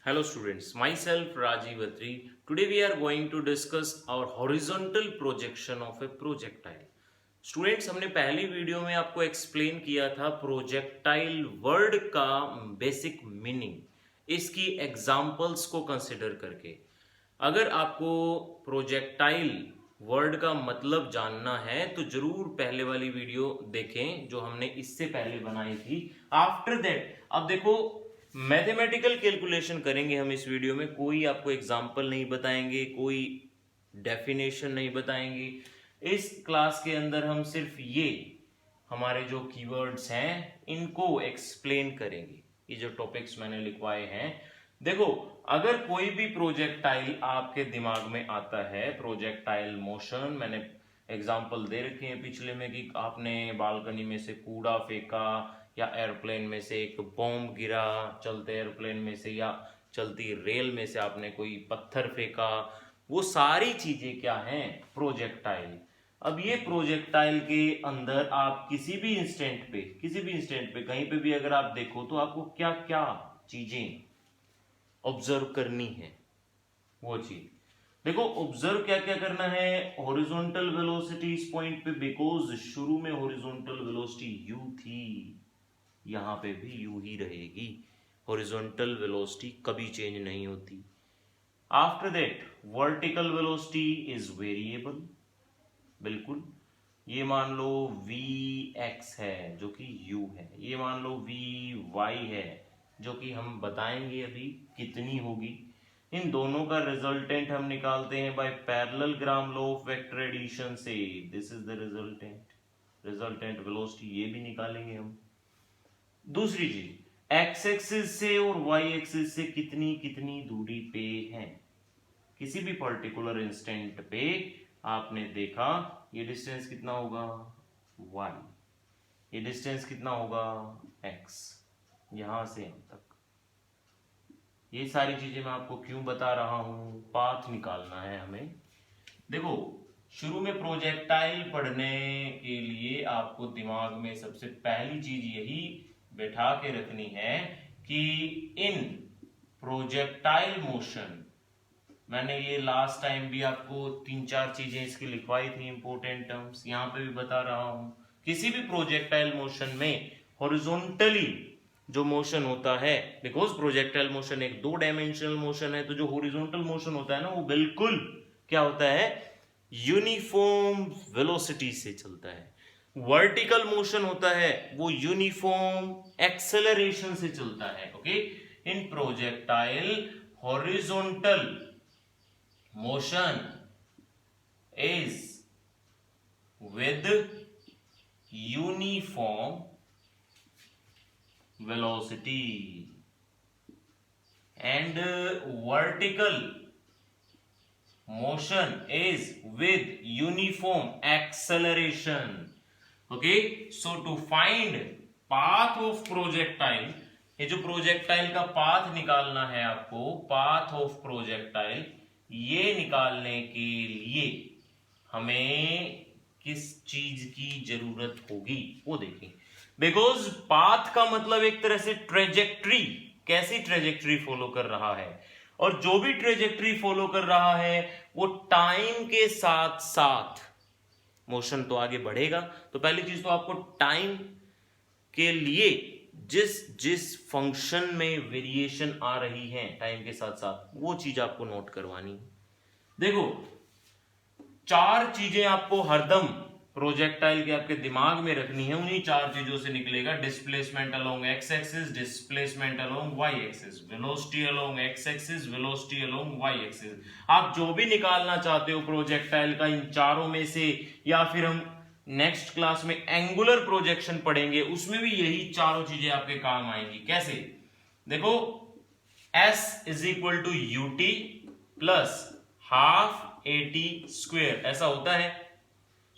Hello students, myself Rajiv Atri. Today we are going to discuss our horizontal projection of a projectile. Students हमने पहली video में आपको explain किया था projectile word का basic meaning इसकी एग्जांपल्स को कंसिडर करके। अगर आपको प्रोजेक्टाइल वर्ड का मतलब जानना है तो जरूर पहले वाली वीडियो देखें जो हमने इससे पहले बनाई थी। आफ्टर दैट अब देखो मैथमेटिकल कैलकुलेशन करेंगे हम इस वीडियो में। कोई आपको एग्जांपल नहीं बताएंगे, कोई डेफिनेशन नहीं बताएंगे। इस क्लास के अंदर हम सिर्फ ये हमारे जो कीवर्ड्स हैं इनको एक्सप्लेन करेंगे। ये जो टॉपिक्स मैंने लिखवाए हैं, देखो अगर कोई भी प्रोजेक्टाइल आपके दिमाग में आता है, प्रोजेक्टाइल मोशन, मैंने एग्जांपल दे रखे हैं पिछले में कि आपने बालकनी में से कूड़ा फेंका या एयरप्लेन में से एक बॉम्ब गिरा, चलते एयरप्लेन में से या चलती रेल में से आपने कोई पत्थर फेंका, वो सारी चीजें क्या हैं? प्रोजेक्टाइल। अब ये प्रोजेक्टाइल के अंदर आप किसी भी इंस्टेंट पे कहीं पे भी अगर आप देखो तो आपको क्या क्या चीजें ऑब्जर्व करनी है, वो चीज देखो। ऑब्जर्व क्या क्या करना है? हॉरिजॉन्टल वेलोसिटी इस पॉइंट पे, बिकॉज शुरू में हॉरिजॉन्टल वेलोसिटी u थी, यहां पे भी u ही रहेगी। हॉरिजॉन्टल वेलोसिटी कभी चेंज नहीं होती। After that vertical velocity is variable, बिल्कुल। ये मान लो vx है जो कि u है, ये मान लो vy है जो कि हम बताएंगे अभी कितनी होगी। इन दोनों का रिजल्टेंट हम निकालते हैं by parallelogram law of vector addition से। This is the resultant velocity, ये भी निकालेंगे हम। दूसरी चीज, एक्स एक्सिस से और वाई एक्सिस से कितनी कितनी दूरी पे है। किसी भी पर्टिकुलर इंस्टेंट पे आपने देखा ये डिस्टेंस कितना होगा y, ये डिस्टेंस कितना होगा x, यहां से हम तक। ये सारी चीजें मैं आपको क्यों बता रहा हूं? पाथ निकालना है हमें। देखो शुरू में प्रोजेक्टाइल पढ़ने के लिए आपको दिमाग में सबसे पहली चीज यही बैठा के रखनी है कि इन प्रोजेक्टाइल मोशन, मैंने ये लास्ट टाइम भी आपको 3-4 चीजें इसकी लिखवाई थी, इंपोर्टेंट टर्म्स, यहां पे भी बता रहा हूं। किसी भी प्रोजेक्टाइल मोशन में हॉरिजॉन्टली जो मोशन होता है, बिकॉज प्रोजेक्टाइल मोशन एक 2 डायमेंशनल मोशन है, तो जो हॉरिजॉन्टल मोशन होता है ना वो बिल्कुल क्या होता है? यूनिफॉर्म वेलोसिटी से चलता है। वर्टिकल मोशन होता है वो यूनिफॉर्म एक्सेलरेशन से चलता है। Okay, in projectile horizontal motion is with uniform velocity and vertical motion is with uniform acceleration. Okay, so to find path of projectile, ये जो प्रोजेक्टाइल का पाथ निकालना है आपको, पाथ ऑफ प्रोजेक्टाइल, ये निकालने के लिए हमें किस चीज की जरूरत होगी वो देखें। बिकॉज पाथ का मतलब एक तरह से ट्रेजेक्ट्री, कैसी ट्रेजेक्ट्री फॉलो कर रहा है, और जो भी ट्रेजेक्ट्री फॉलो कर रहा है वो टाइम के साथ साथ मोशन तो आगे बढ़ेगा। तो पहली चीज तो आपको टाइम के लिए जिस जिस फंक्शन में वेरिएशन आ रही है टाइम के साथ साथ, वो चीज आपको नोट करवानी। देखो 4 चीजें आपको हरदम प्रोजेक्टाइल के आपके दिमाग में रखनी है, उन्हीं 4 चीजों से निकलेगा displacement along x axis, displacement along y axis, velocity along x axis, velocity along y axis. आप जो भी निकालना चाहते हो प्रोजेक्टाइल का इन चारों में से, या फिर हम नेक्स्ट क्लास में एंगुलर प्रोजेक्शन पढ़ेंगे उसमें भी यही चारों चीजें आपके काम आएंगी। कैसे? देखो S is equal to u t plus half a t square, ऐसा होता है।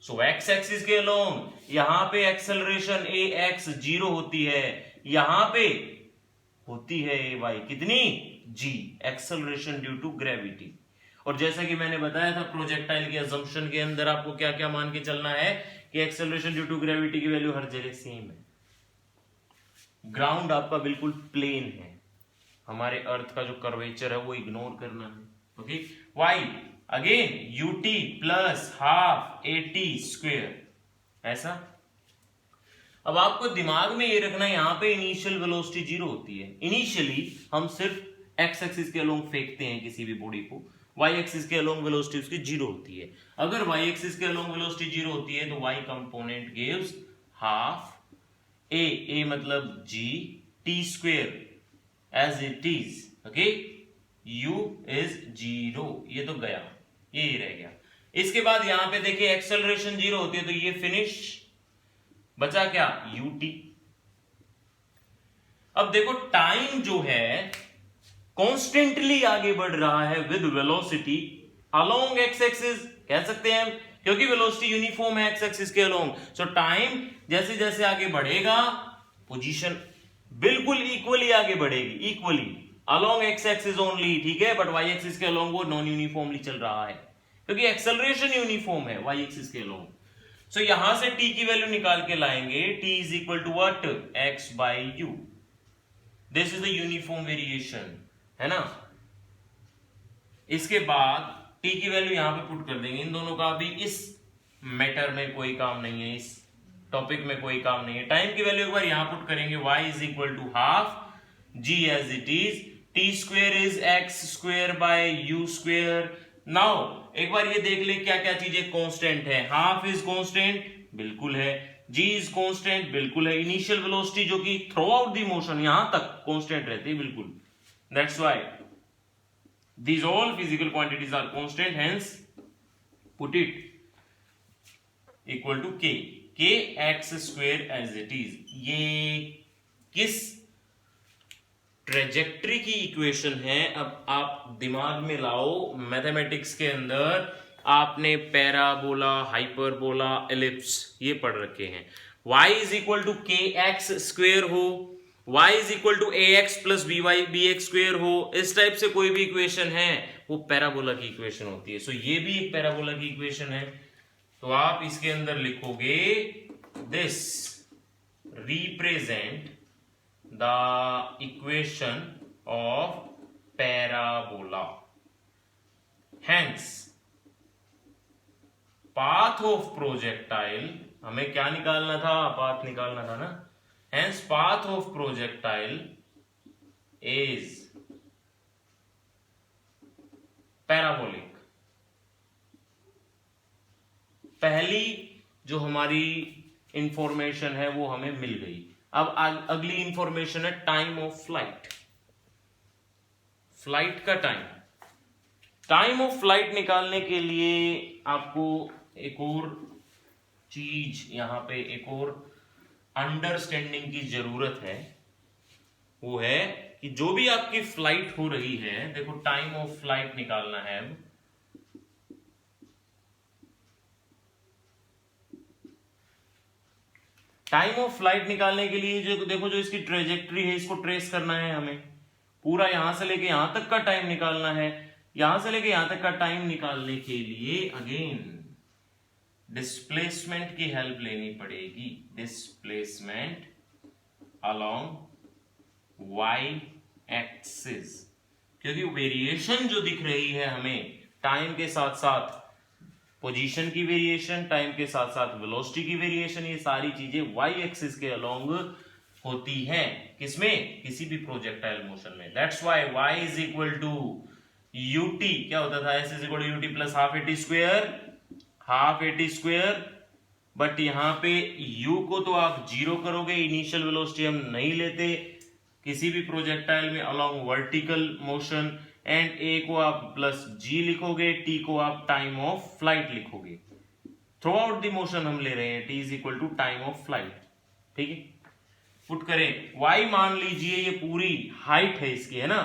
सो एक्स एक्सिस के अलोंग यहां पे एक्सेलरेशन ए एक्स 0 होती है, यहां पे होती है ए वाई कितनी? g, acceleration due to gravity. और जैसा कि मैंने बताया था प्रोजेक्टाइल के अजम्पशन के अंदर आपको क्या क्या मान के चलना है कि एक्सेलरेशन ड्यू टू ग्रेविटी की वैल्यू हर जगह सेम है। ग्राउंड आपका बिल्कुल प्लेन है, हमारे अर्थ का जो कर्वेचर है वो इग्नोर करना है। Okay, y again ut plus half at square, ऐसा। अब आपको दिमाग में ये रखना है, यहां पे इनिशियल वेलोसिटी जीरो होती है। इनिशियली हम सिर्फ एक्स एक्सिस के अलोंग फेंकते हैं किसी भी बॉडी को, वाई एक्सिस के अलोंग वेलोसिटी उसकी जीरो होती है। अगर वाई एक्सिस के अलोंग वेलोसिटी जीरो होती है तो y component gives half a मतलब g t square as it is. Okay, u is zero, ये तो गया, ये ही रह गया। इसके बाद यहां पे देखिए एक्सेलरेशन जीरो होती है तो ये फिनिश, बचा क्या ut। अब देखो टाइम जो है कॉन्स्टेंटली आगे बढ़ रहा है with velocity along x axis, कह सकते हैं हम, क्योंकि वेलोसिटी यूनिफॉर्म है एक्स एक्सिस के अलोंग। सो टाइम जैसे जैसे आगे बढ़ेगा पोजीशन बिल्कुल इक्वली आगे बढ़ेगी, equally along x axis only, ठीक है। बट वाई एक्सिस के अलोंग वो नॉन यूनिफॉर्मली चल रहा है क्योंकि एक्सेलरेशन यूनिफॉर्म है वाई एक्सिस के अलोंग। सो यहां से t की वैल्यू निकाल के लाएंगे, t is equal to what, x by u. This is the uniform variation, है ना। इसके बाद t की वैल्यू यहां पे पुट कर देंगे। इन दोनों का भी इस मैटर में कोई काम नहीं है, इस टॉपिक में कोई काम नहीं है। टाइम की वैल्यू एक बार यहां पुट करेंगे, y is equal to half g as it is, t square is x square by u square. Now एक बार ये देख ले क्या क्या चीजें कांस्टेंट है। हाफ इज कांस्टेंट, बिल्कुल है। g इज कांस्टेंट, बिल्कुल है। इनिशियल वेलोसिटी जो कि थ्रू आउट द मोशन यहां तक कांस्टेंट रहती है, बिल्कुल। That's why these all physical quantities are constant, hence put it equal to k x square as it is। ये किस ट्रेजेक्ट्री की इक्वेशन है, अब आप दिमाग में लाओ। मैथमेटिक्स के अंदर आपने पैराबोला, हाइपरबोला, एलिप्स ये पढ़ रखे हैं। y is equal to k x square हो, y is equal to a x plus b y b x square हो, इस टाइप से कोई भी इक्वेशन है वो पैराबोला की इक्वेशन होती है। सो ये भी एक पैराबोला की इक्वेशन है। तो आप इसके अंदर लिखोगे this represent the equation of parabola, hence path of projectile, हमें क्या निकालना था, पाथ निकालना था ना। Hence path of projectile is parabolic। पहली जो हमारी इंफॉर्मेशन है वो हमें मिल गई। अब अगली इंफॉर्मेशन है टाइम ऑफ फ्लाइट, फ्लाइट का टाइम। टाइम ऑफ फ्लाइट निकालने के लिए आपको एक और चीज, यहां पे एक और अंडरस्टैंडिंग की जरूरत है। वो है कि जो भी आपकी फ्लाइट हो रही है, देखो टाइम ऑफ फ्लाइट निकालना है। टाइम ऑफ फ्लाइट निकालने के लिए जो देखो, जो इसकी ट्रेजेक्ट्री है इसको ट्रेस करना है हमें। पूरा यहां से लेके यहां तक का टाइम निकालना है। यहां से लेके यहां तक का टाइम निकालने के लिए अगेन डिस्प्लेसमेंट की हेल्प लेनी पड़ेगी। डिस्प्लेसमेंट अलोंग वाई एक्सिस, क्योंकि वेरिएशन जो दिख रही है हमें टाइम के साथ साथ पोजीशन की वेरिएशन, टाइम के साथ साथ वेलोसिटी की वेरिएशन, ये सारी चीजें वाई एक्सिस के अलोंग होती हैं। किसमें, किसी भी प्रोजेक्टाइल मोशन में। That's why y is equal to ut, क्या होता था, s is equal to ut plus half at square, half at square. But यहां पे u को तो आप जीरो करोगे, इनिशियल वेलोसिटी हम नहीं लेते किसी भी प्रोजेक्टाइल में along vertical motion, and a को आप प्लस g लिखोगे, t को आप टाइम ऑफ फ्लाइट लिखोगे। थ्रू आउट द मोशन हम ले रहे हैं, t is equal to time of flight, ठीक है। पुट करें y, मान लीजिए ये पूरी हाइट है इसकी, है ना।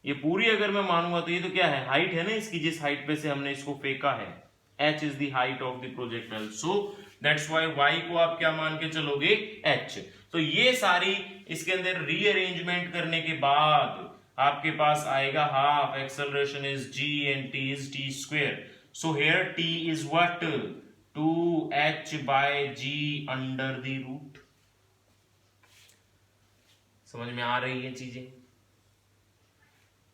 ये पूरी अगर मैं मानूंगा तो ये तो क्या है, हाइट है ना इसकी, जिस हाइट पे से हमने इसको फेंका है। h is the height of the projectile, so that's why y को आप क्या मान के चलोगे, h। तो ये सारी इसके अंदर रीअरेंजमेंट करने के बाद आपके पास आएगा half acceleration is g and t is t square. So here t is what, 2h by g under the root. समझ में आ रही है चीजें।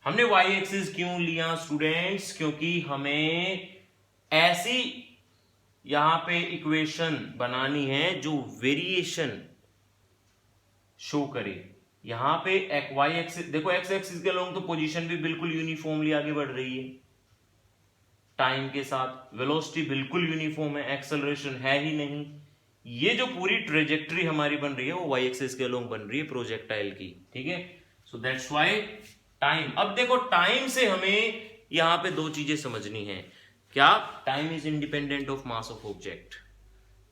हमने वाई एक्सिस क्यों लिया स्टूडेंट्स? क्योंकि हमें ऐसी यहां पे इक्वेशन बनानी है जो वेरिएशन शो करे। यहां पे वाई एक्सिस देखो, एक्स एक्सिस के अलोंग तो पोजीशन भी बिल्कुल यूनिफॉर्मली आगे बढ़ रही है टाइम के साथ, वेलोसिटी बिल्कुल यूनिफॉर्म है, एक्सेलरेशन है ही नहीं। ये जो पूरी ट्रेजेक्टरी हमारी बन रही है वो वाई एक्सिस के अलोंग बन रही है प्रोजेक्टाइल की, ठीक है। So that's why time. अब देखो टाइम से हमें यहां पे दो चीजें समझनी है। क्या? Time is independent of mass of object.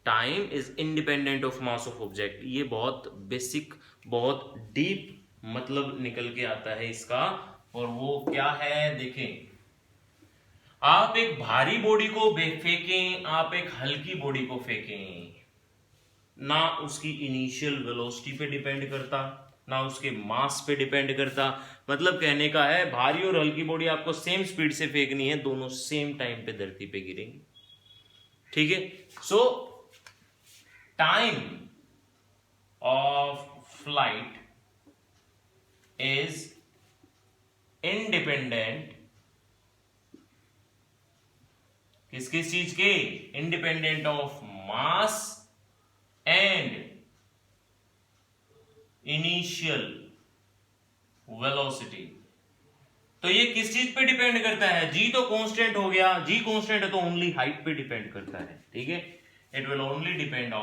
Time is independent of mass of object. ये बहुत बेसिक, बहुत डीप मतलब निकल के आता है इसका। और वो क्या है देखें, आप एक भारी बॉडी को फेंकें, आप एक हल्की बॉडी को फेंकें, ना उसकी इनिशियल वेलोसिटी पे डिपेंड करता, ना उसके मास पे डिपेंड करता। मतलब कहने का है भारी और हल्की बॉडी आपको सेम स्पीड से फेंकनी है, दोनों सेम टाइम पे धरती पे गिरेंगे, ठीक है। सो time of flight is independent किस किस चीज के? Independent of mass and initial velocity. तो ये किस चीज पे डिपेंड करता है? जी तो कांस्टेंट हो गया, जी कांस्टेंट है तो ओनली हाइट पे डिपेंड करता है, ठीक है। It will only depend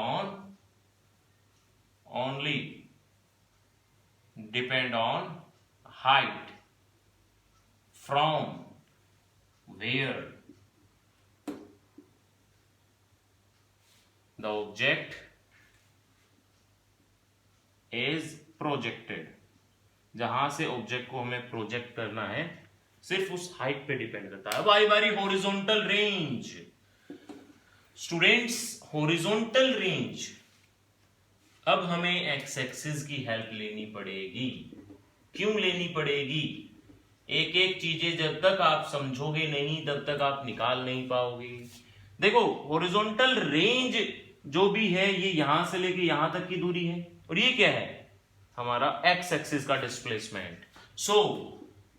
on height from where the object is projected। जहां से ऑब्जेक्ट को हमें प्रोजेक्ट करना है सिर्फ उस हाइट पे डिपेंड करता है। अब आई बारी horizontal range. Students horizontal range, अब हमें एक्स एक्सिस की हेल्प लेनी पड़ेगी। क्यों लेनी पड़ेगी? एक एक चीजें जब तक आप समझोगे नहीं तब तक आप निकाल नहीं पाओगे। देखो हॉरिजॉन्टल रेंज जो भी है ये यहां से लेके यहां तक की दूरी है, और ये क्या है? हमारा एक्स एक्सिस का displacement. So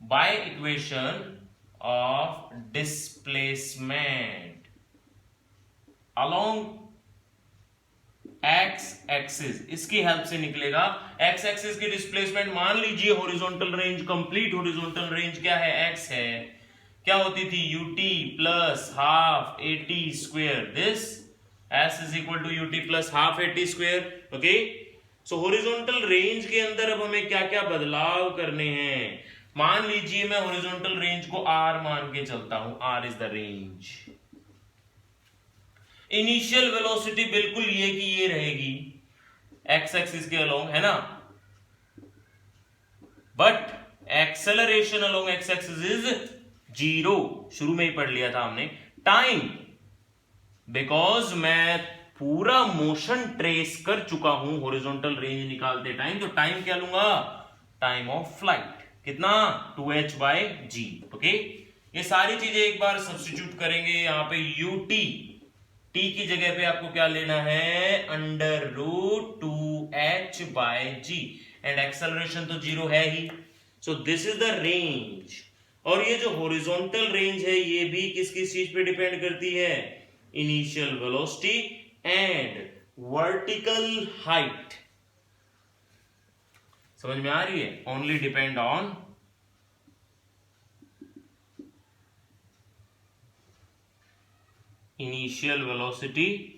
by equation of displacement along x axis, इसकी हेल्प से निकलेगा एक्स एक्सिस की डिस्प्लेसमेंट। मान लीजिए horizontal range, complete horizontal range क्या है? एक्स है। क्या होती थी? Ut plus half at square. This s is equal to ut plus half at square. Okay, so horizontal range के अंदर अब हमें क्या क्या बदलाव करने हैं? मान लीजिए मैं हॉरिजॉन्टल रेंज को आर मान के चलता हूं, r is the range. Initial velocity बिल्कुल ये की ये रहेगी एक्स एक्सिस के अलोंग, है ना। But acceleration along x axis is 0। शुरू में ही पढ़ लिया था हमने। टाइम, बिकॉज मैं पूरा मोशन ट्रेस कर चुका हूं हॉरिजॉन्टल रेंज निकालते टाइम, तो टाइम क्या लूंगा? Time of flight. कितना? 2h/g। ओके, ये सारी चीजें एक बार सब्स्टिट्यूट करेंगे। यहां पे यूटी, टी की जगह पे आपको क्या लेना है? √2h/g, एंड एक्सेलरेशन तो 0 है ही। So this is the range. और ये जो हॉरिजॉन्टल रेंज है ये भी किस किस चीज पे डिपेंड करती है? Initial velocity and vertical height. समझ में आ रही है? Only depend on initial velocity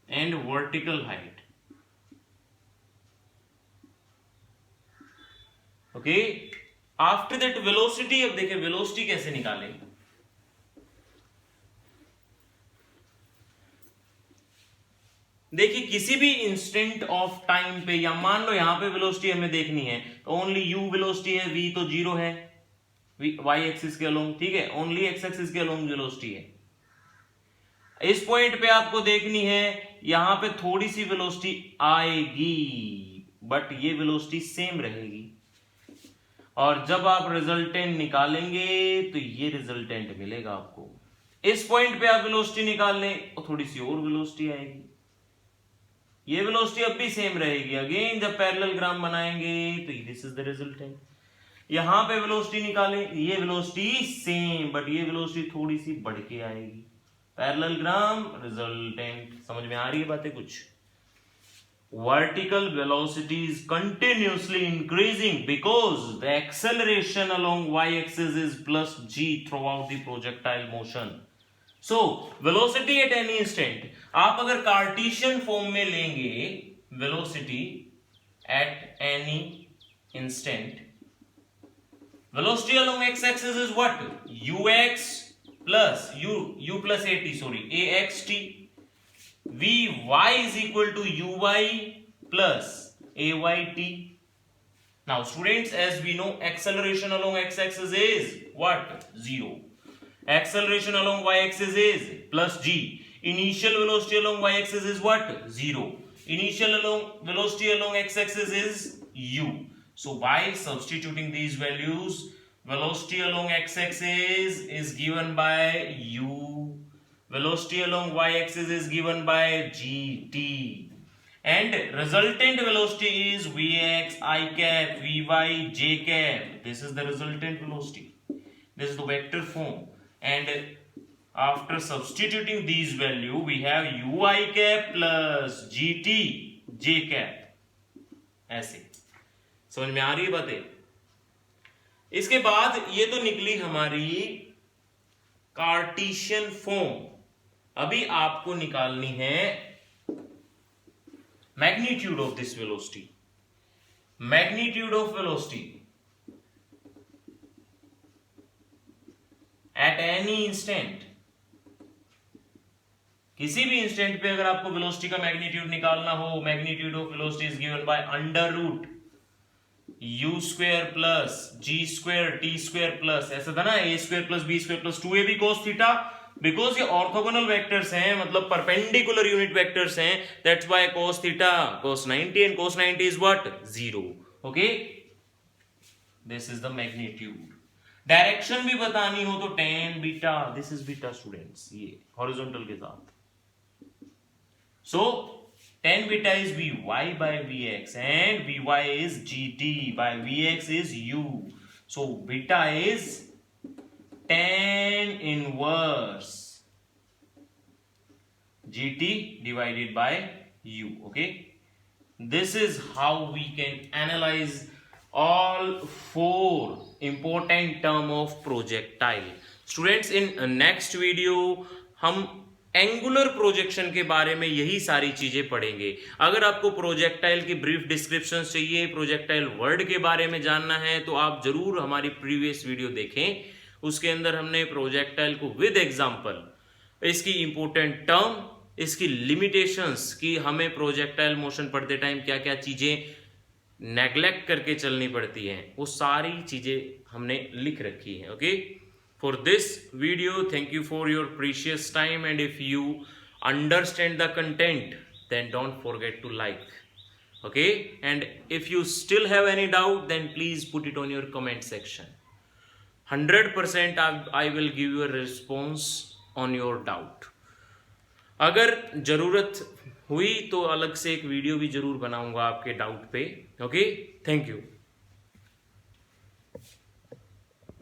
and vertical height. Okay, after that velocity. अब देखिए वेलोसिटी कैसे निकालें? देखिए किसी भी इंस्टेंट ऑफ टाइम पे, या मान लो यहां पे वेलोसिटी हमें देखनी है तो ओनली यू वेलोसिटी है, वी तो 0 है वाई एक्सिस के अलोंग, ठीक है। ओनली एक्स एक्सिस के अलोंग वेलोसिटी है। इस पॉइंट पे आपको देखनी है, यहां पे थोड़ी सी वेलोसिटी आएगी बट ये वेलोसिटी सेम रहेगी। और जब आप रिजल्टेंट निकालेंगे तो ये रिजल्टेंट मिलेगा आपको। इस पॉइंट पे आप वेलोसिटी निकाल लें तो थोड़ी सी और वेलोसिटी आएगी। ये वेलोसिटी अब भी सेम रहेगी। अगेन जब पैरेललोग्राम बनाएंगे तो दिस इज द रिजल्टेंट। यहां पे वेलोसिटी निकालें, ये वेलोसिटी सेम बट ये वेलोसिटी थोड़ी सी बढ़ के आएगी। Parallelogram resultant. समझ में आ रही है बातें कुछ? Vertical velocity is continuously increasing because the acceleration along y-axis is plus g throughout the projectile motion. So velocity at any instant, आप अगर कार्टेशियन फॉर्म में लेंगे velocity at any instant, velocity along x-axis is what? ux plus u plus at, sorry, axt. Vy is equal to uy plus ayt. Now students, as we know, acceleration along x-axis is what? 0. Acceleration along y-axis is plus g. Initial velocity along y-axis is what? 0. Initial velocity along x-axis is u. So by substituting these values, velocity along x-axis is given by u. Velocity along y-axis is given by gt, and resultant velocity is vx I cap, vy j cap. This is the resultant velocity. This is the vector form, and after substituting these value we have ui cap plus gt j cap. ऐसे समझ में आ रही है बातें? इसके बाद ये तो निकली हमारी कार्टेशियन फॉर्म। अभी आपको निकालनी है magnitude of this velocity. Magnitude of velocity at any instant, किसी भी इंस्टेंट पे अगर आपको वेलोसिटी का मैग्नीट्यूड निकालना हो, magnitude of velocity is given by under root u square plus g square t square plus, ऐसा था ना, a square plus b square plus 2ab cos theta. Because ये ऑर्थोगोनल वेक्टर्स हैं, मतलब परपेंडिकुलर यूनिट वेक्टर्स हैं, that's why cos theta cos 90 and cos 90 is what? 0. Okay, this is the magnitude. Direction भी बतानी हो तो tan beta, this is beta students, ये horizontal के साथ। सो tan beta is vy by vx and vy is gt by vx is u. So beta is tan inverse gt divided by u. Okay, this is how we can analyze all four important term of projectile. Students, in next video हम angular projection के बारे में यही सारी चीजें पढ़ेंगे। अगर आपको प्रोजेक्टाइल की ब्रीफ डिस्क्रिप्शन चाहिए, प्रोजेक्टाइल वर्ड के बारे में जानना है, तो आप जरूर हमारी प्रीवियस वीडियो देखें। उसके अंदर हमने प्रोजेक्टाइल को विद एग्जांपल, इसकी इंपॉर्टेंट टर्म, इसकी लिमिटेशंस, कि हमें प्रोजेक्टाइल मोशन पढ़ते टाइम क्या क्या चीजें नेग्लेक्ट करके चलनी पड़ती हैं, वो सारी चीजें हमने लिख रखी हैं। Okay, for this video, thank you for your precious time, and if you understand the content, then don't forget to like. Okay, and if you still have any doubt, then please put it on your comment section. 100% I will give you a response on your doubt. अगर जरूरत हुई तो अलग से एक video भी जरूर बनाऊंगा आपके डाउट पे। Okay, thank you.